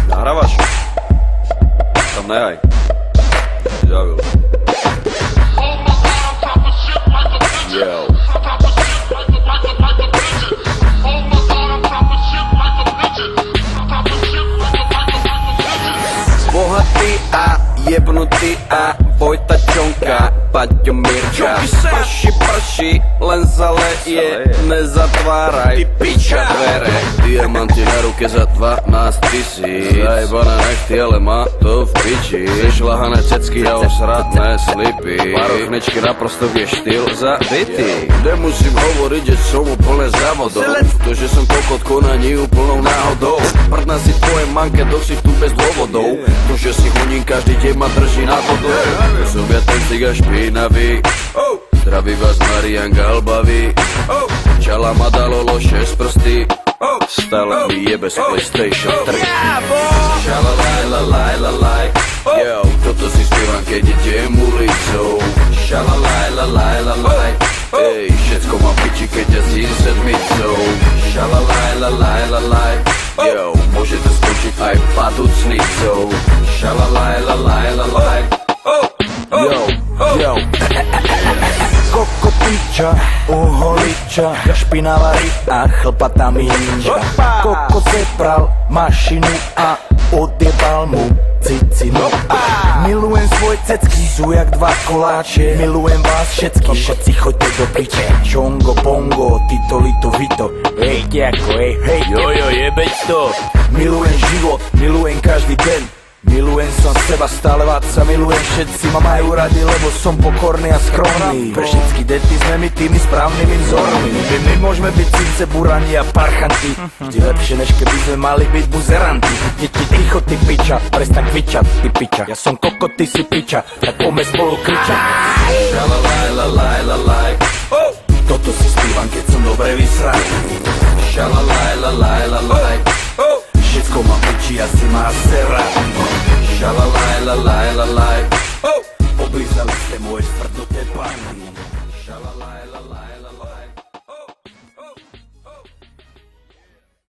Nahrávaš? Tam nehaj. Zavil. Yo. Bohatý a jebnutý a Vojta Čonka, Paťo Mirča. Prší, len zaleje, nezatváraj, ty piča dvere. Diamanty na ruke za 12 000, zajebané nechty, ale má to v piči. Šlahané cecky a osradné slipy, marochnečky naprosto vie štýl zabitý. Nemusím hovoriť, že som úplne závodou, to, že som kokot konaní úplnou náhodou. Prdná si tvoje manke, dosť tu bez dôvodov, to, že si honím každý deň ma drží na vodou. Som ja ten ciga špinavý, zdraví vás Marian Galbavý. Čala ma dalo loše z prsty, stále mi jebe z PlayStation 3. Šalalajlalajlalaj, yo, toto si spievam, keď idem ulicou. Šalalajlalajlalaj, ej, všetko mám piči, keď jazdím sedmicou. Šalalajlalajlalaj, yo, môže to skončiť aj paducnicou. Šalalajlalajlalaj, yo. Koko piča, uholiča, špinavá a chlpatá ninja. Koko zepral mašinu a odjebal mu cicinu. Milujem svoje cecky, sú jak dva koláče. Milujem vás všetci choďte do piče. Čongo, pongo, tito, lito, vito. Hej, ako, hej, jojo, jebeď to. Milujem život, milujem každý deň. Milujem som seba, stále váca, milujem, všetci ma majú radi, lebo som pokorný a skromný. Pre všetky deti sme my tými správnymi vzormi. My môžeme byť síce burani a parchanti, vždy lepšie, než keby sme mali byť buzeranti. Deti, ticho, ty piča, prestaň kvičať, ty piča. Ja som kokot, ty si piča, tak poďme spolu kričať. Šalalajlalajlalaj, toto si spívam, keď som dobre vysraný. Šalalajlalajlalaj, všetko mám piči, asi má sera. šalalajlalajlalaj.